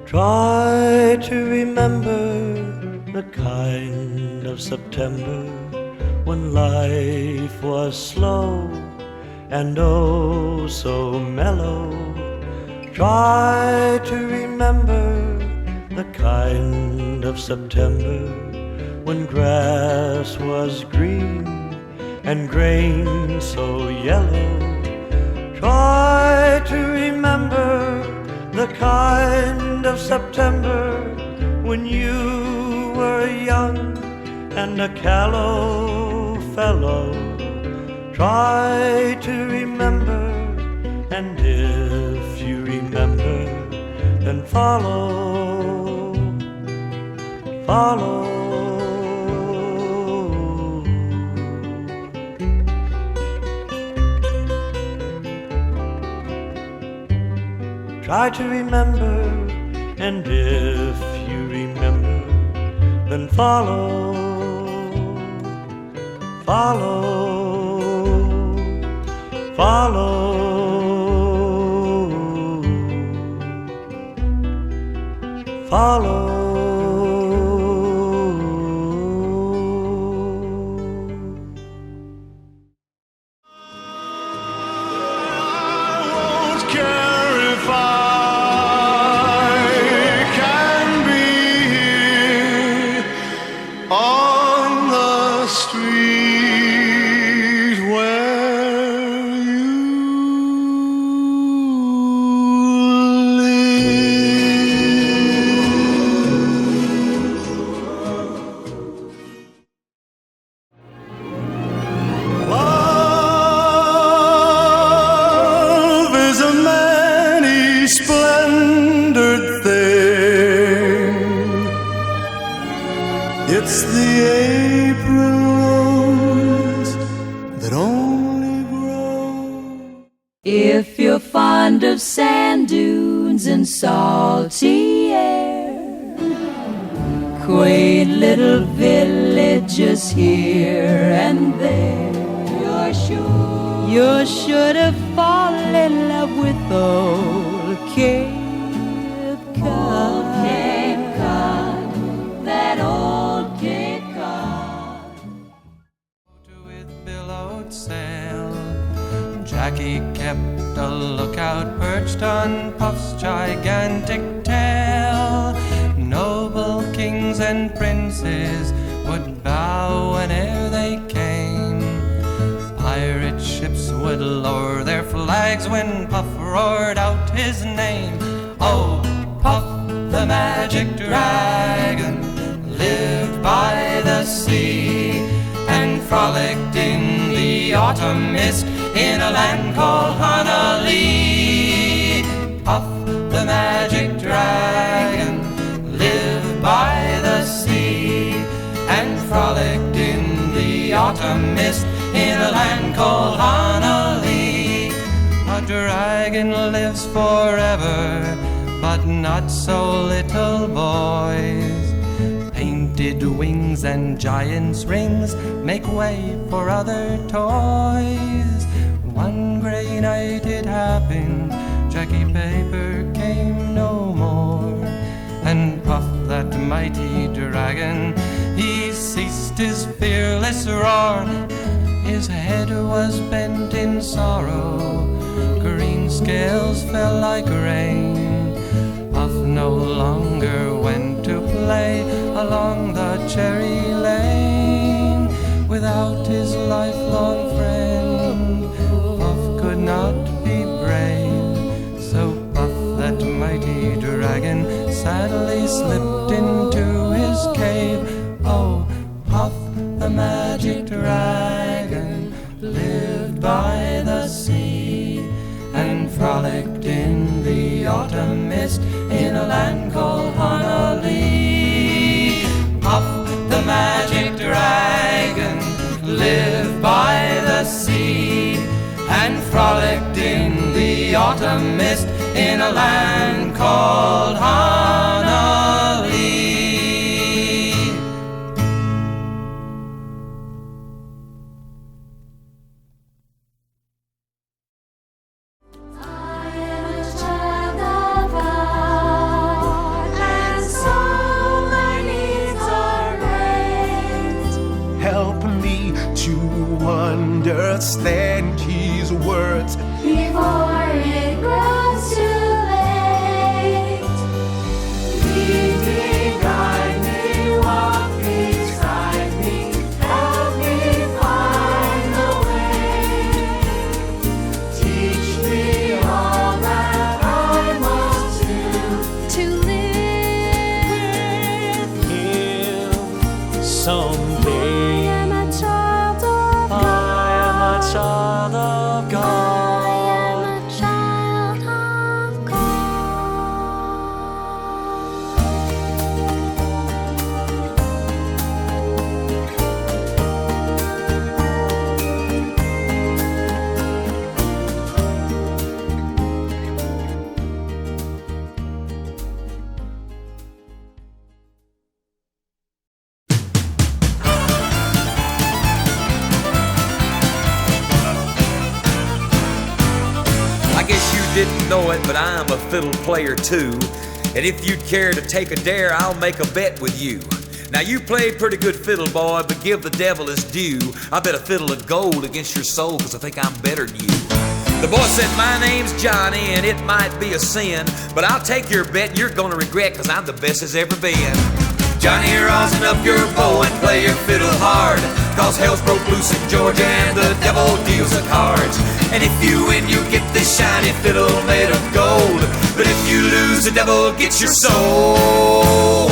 Try to remember the kind of September when life was slow and oh so mellow. Try to remember the kind of September when grass was green and grain so yellow. Try to remember the kind of September when you were young and a callow fellow. Try to remember, and if you remember, then follow, follow. Try to remember, and if you remember, then follow, follow, follow, follow. Splendored thing. It's the April rose that only grows. If you're fond of sand dunes and salty air, quaint little villages here and there, you're sure to fall in love with old Cape Cod. Old Cape Cod, that old Cape Cod. With billowed sail, Jackie kept a lookout perched on Puff's gigantic tail. Noble kings and princes would bow whene'er they came. Pirate ships would lower their flags when Puff roared out his name. Oh, Puff, the magic dragon, lived by the sea and frolicked in the autumn mist in a land called Honolulu. Puff, the magic dragon, lived by the sea and frolicked in the autumn mist in a land called Honolulu. A dragon lives forever, but not so little boys. Painted wings and giant's rings make way for other toys. One gray night it happened, Jackie Paper came no more, and Puff, that mighty dragon, he ceased his fearless roar. His head was bent in sorrow, green scales fell like rain. Puff no longer went to play along the cherry lane. Without his lifelong friend, Puff could not be brave. So Puff, that mighty dragon, sadly slipped into his cave. Oh, Puff, the magic dragon, lived by the sea and frolicked in the autumn mist in a land called Honolulu. Puff, the magic dragon, lived by the sea and frolicked in the autumn mist in a land called Honolulu. I am a child of God. understand his words. Before it grows too late, lead me, guide me, walk beside me, help me find the way. Teach me all that I must do to live with Him someday. I am a child of God. I am a child of God. I am a child of I guess you didn't know it, but I'm a fiddle player too. And if you'd care to take a dare, I'll make a bet with you. Now you play pretty good fiddle, boy, but give the devil his due. I bet a fiddle of gold against your soul, 'cause I think I'm better than you. The boy said, my name's Johnny, and it might be a sin, but I'll take your bet and you're gonna regret, 'cause I'm the best as ever been. Johnny, rosin up your bow and play your fiddle hard, 'cause hell's broke loose in Georgia and the devil deals the cards. And if you win, you get this shiny fiddle made of gold, but if you lose, the devil gets your soul.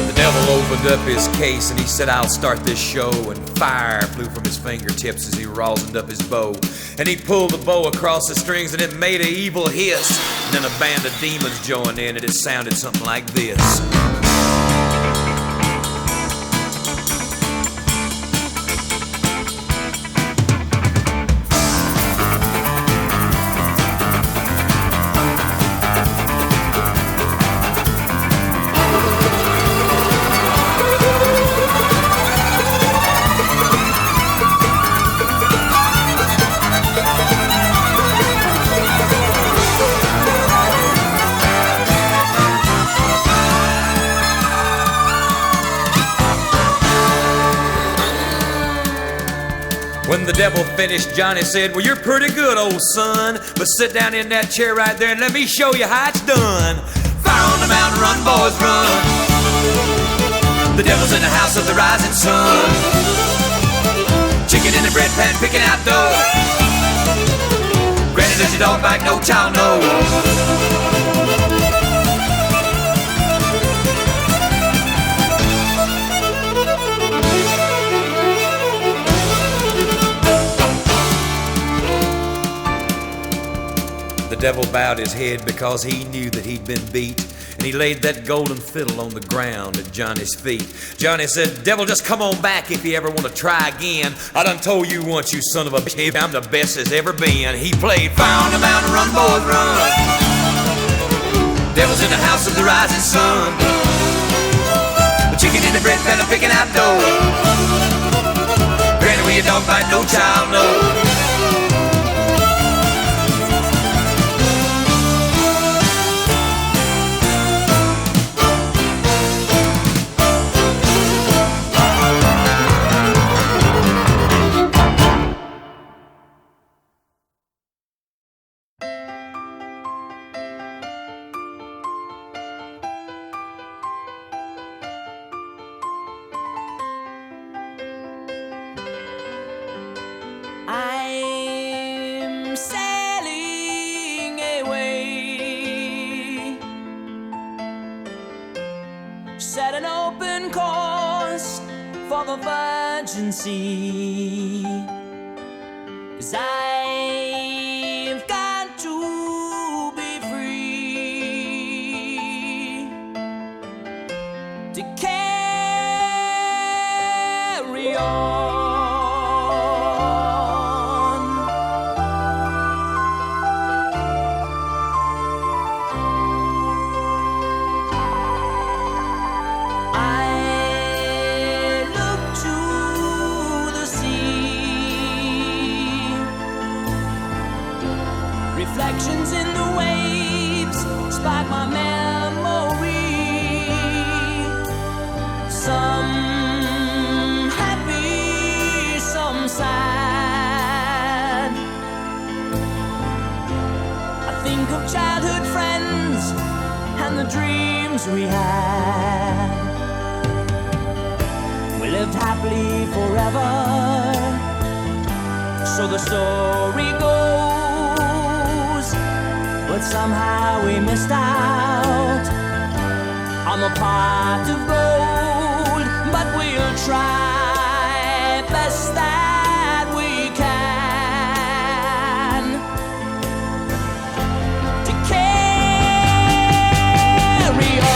The devil opened up his case and he said, I'll start this show, and fire flew from his fingertips as he rosined up his bow. And he pulled the bow across the strings and it made an evil hiss. And then a band of demons joined in and it sounded something like this. When the devil finished, Johnny said, well, you're pretty good, old son, but sit down in that chair right there and let me show you how it's done. Fire on the mountain, run, boys, run. The devil's in the house of the rising sun. Chicken in the bread pan, picking out dough. Granny, does your dog bite? No child, no. The devil bowed his head because he knew that he'd been beat, and he laid that golden fiddle on the ground at Johnny's feet. Johnny said, devil, just come on back if you ever want to try again. I done told you once, you son of a bitch, I'm the best as ever been. He played Fire on the Mountain, Run, Boys, Run. Devil's in the house of the rising sun. The chicken in the bread pan, I'm picking out dough. Granny, when your dog bite, no child, no. I'm sailing away, set an open course for the virgin sea, 'cause I've got to be free to carry on. Reflections in the waves spark my memory. So the story goes, but somehow we missed out on the pot of gold. But we'll try best that we can to carry on.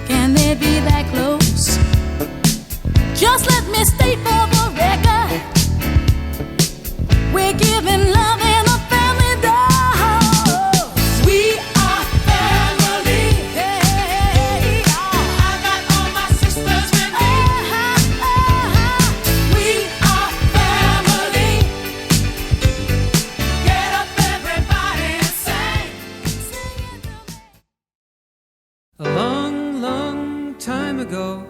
Can they be that close? Just let me state for the record, we're giving love in a family dose. We are family. Hey, I got all my sisters with me. We are family. Get up, everybody, and sing. Sing it to me. A long, long time ago,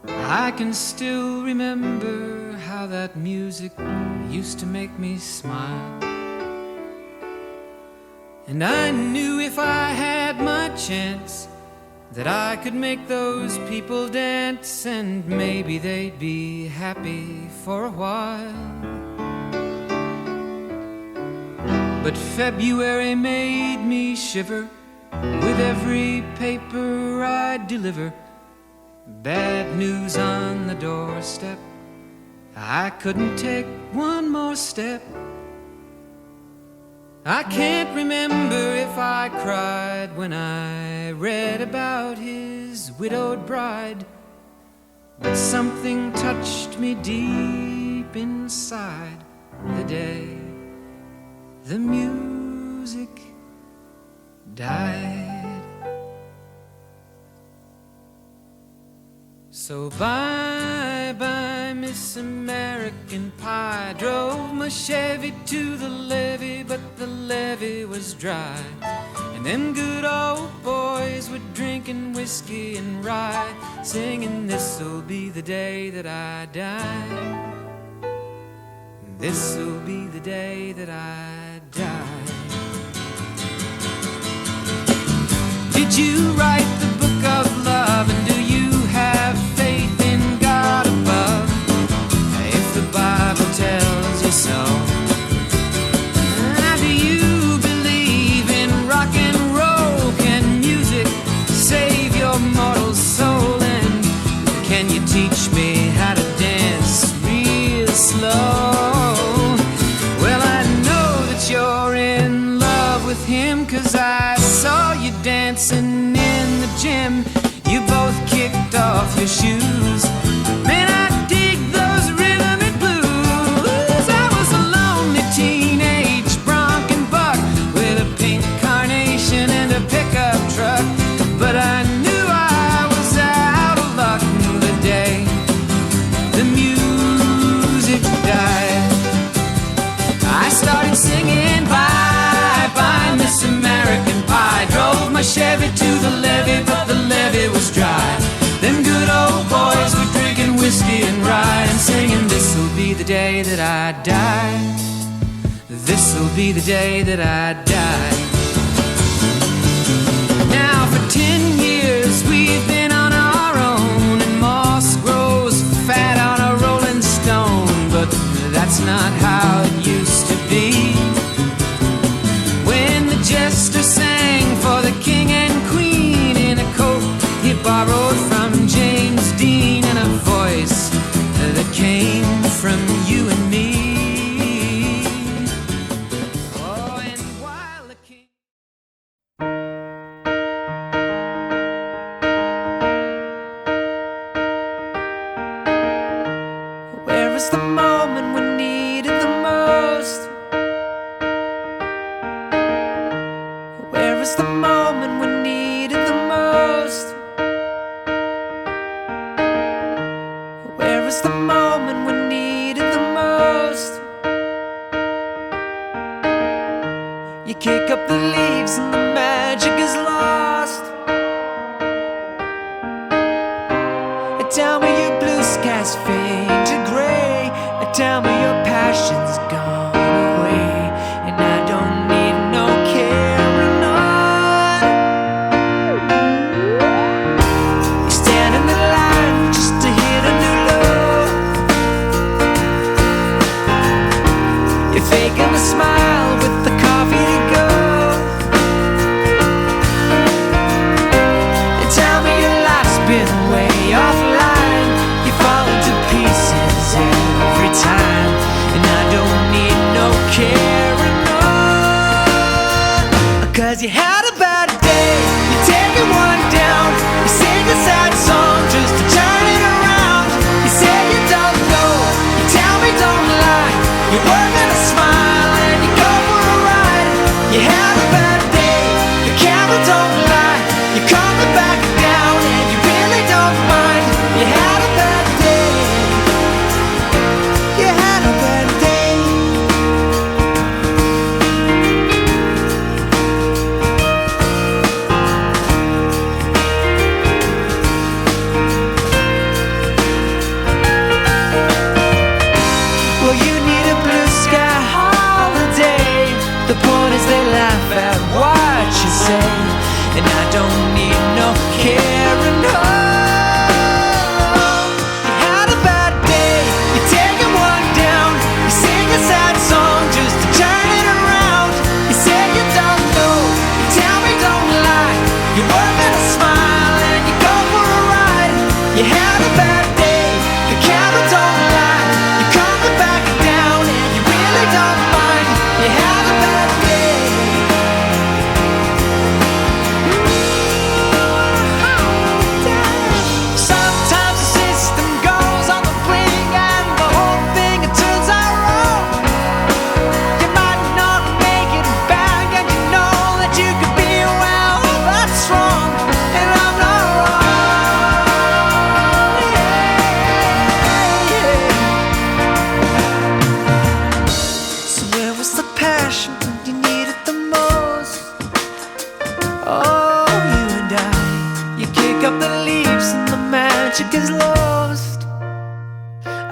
I can still remember how that music used to make me smile. And I knew if I had my chance that I could make those people dance, and maybe they'd be happy for a while. But February made me shiver with every paper I deliver. Bad news on the doorstep, I couldn't take one more step. I can't remember if I cried when I read about his widowed bride, but something touched me deep inside the day the music died. So bye-bye, Miss American Pie. Drove my Chevy to the levee, but the levee was dry. And them good old boys were drinking whiskey and rye, singing, this'll be the day that I die. This'll be the day that I die. Did you write the book of love, and do you have faith in God above? If the Bible tells you so, do you believe in rock and roll? Can music save your mortal soul? And can you teach me how to dance real slow? Well, I know that you're in love with him, 'cause I saw you dancing in the gym the day that I die. This'll be the day that I die. Now for 10 years we've been on our own, and moss grows fat on a rolling stone. But that's not how it used to be, when the jester sang for the king and queen in a coat he borrowed from James Dean, and a voice that came from you and me. Oh, and while the king... Where is the moment we needed the most? Where is the moment we needed the most? Where is the moment we needed the most? You kick up the leaves and the magic is lost. Tell me your blue skies fade to gray. Tell me your passion's gone away, and I don't need no carrying on. You stand in the line just to hit a new low. You're faking a smile with the coffee to go. You tell me your life's been way offline. You fall into pieces every time, and I don't need no carrying on. Cause you had a bad day, you're taking one down. You sing a sad song just to turn it around. You say you don't know, you tell me don't lie. You're working a smile and you go for a ride. You had a bad day, the camera don't lie. You're coming back down and you really don't mind. You had a bad day. You had a bad day. Well, you need a blue sky holiday. The point is they laugh at what you say, and I don't need no carrying on. You had a bad day, you're taking one down. You sing a sad song just to turn it around. You say you don't know, you tell me don't lie. You're working a smile and you go for a ride. You had a bad day, the camera don't lie. You're coming back down and you really don't mind. You had a bad day. Sometimes the system goes on the blink and the whole thing it turns out wrong. You might not make it back and you know that you could be well, that's wrong, and I'm not wrong. Yeah. So where was the passion when you needed the most? Oh, you and I, you kick up the leaves and the magic is lost.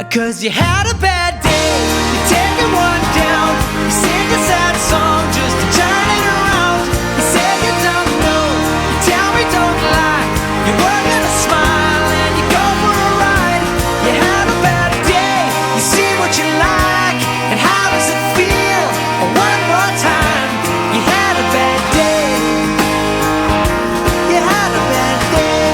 Cause you had a bad day, you're taking one down. You sing a sad song just to turn it around. You say you don't know, you tell me don't lie. You're working a smile and you go for a ride. You had a bad day, you see what you like, and how does it feel? One more time, you had a bad day. You had a bad day.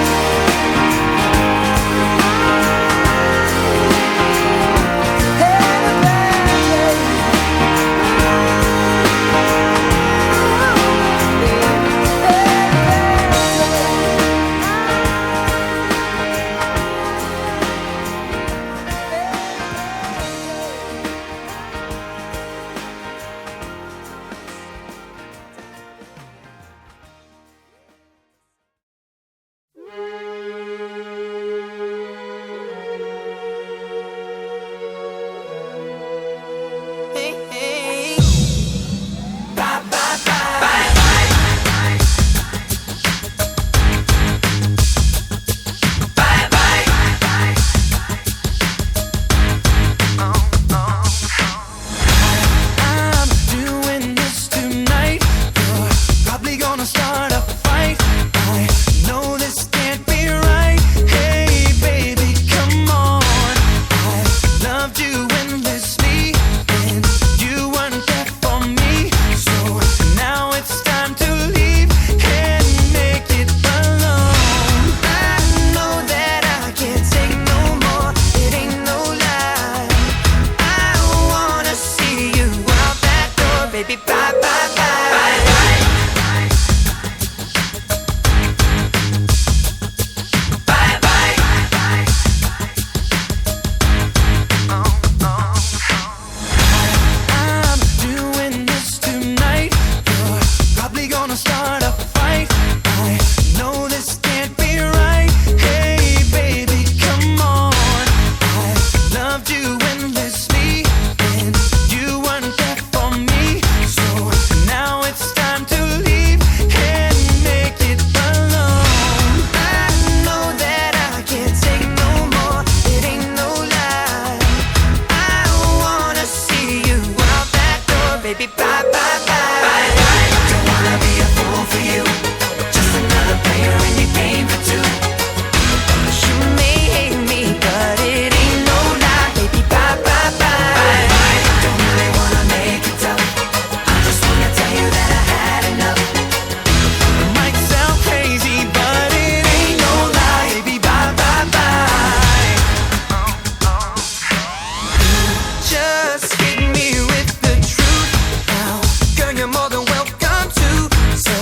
loved you endlessly, and you weren't there for me. So now it's time to leave and make it alone. I know that I can't take no more, it ain't no lie. I wanna see you out that door, baby, bye, bye, bye. Bye, bye. Bye, bye. I'm doing this tonight. You're probably gonna start a fight. I know this can't be right. Hey, baby, come on. I loved you endlessly, and you weren't there for me. So now it's time to leave and make it alone. I know that I can't take no more, it ain't no lie. I wanna see you out that door, baby, bye, bye, bye. Bye, bye. Don't wanna be a fool for you, just another player in your game for two. You may hate me, but it ain't no lie, baby, bye, bye, bye. Bye, bye. Don't really wanna make it tough, I just wanna tell you that I had enough. It might sound crazy, but it ain't no lie, baby, bye, bye, bye. Just hit me with the truth now, girl, you're more than welcome to. So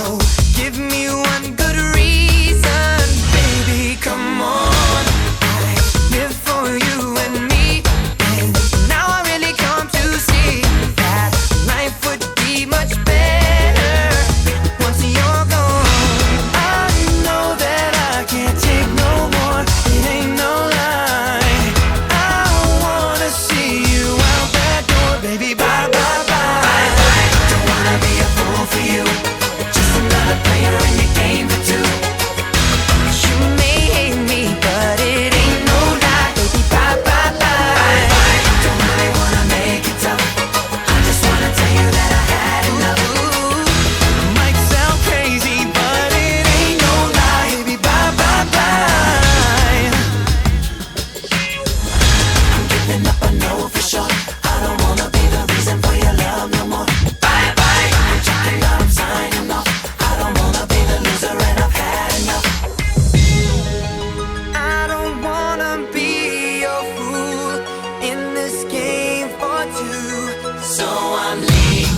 give me one good reason, baby, come on. I live for you and me, and now I really come to see that life would be much better once you're gone. I know that I can't take no more, it ain't no lie. I wanna see you out that door, baby, bye, bye, bye. Bye, bye. Don't wanna be a fool for you, just another player in your game for two. You may hate me, but it ain't no lie, baby, bye, bye, bye. Bye, bye. Don't really wanna make it tough, I just wanna tell you that I had enough. Might sound crazy, but it ain't no lie, baby, bye, bye, bye. I'm giving up, I know for sure. I don't wanna be the reason for your love no more. Bye, bye. I'm checking out, I'm signing off. I don't wanna be the loser, and I've had enough. I don't wanna be your fool in this game for two. So I'm leaving.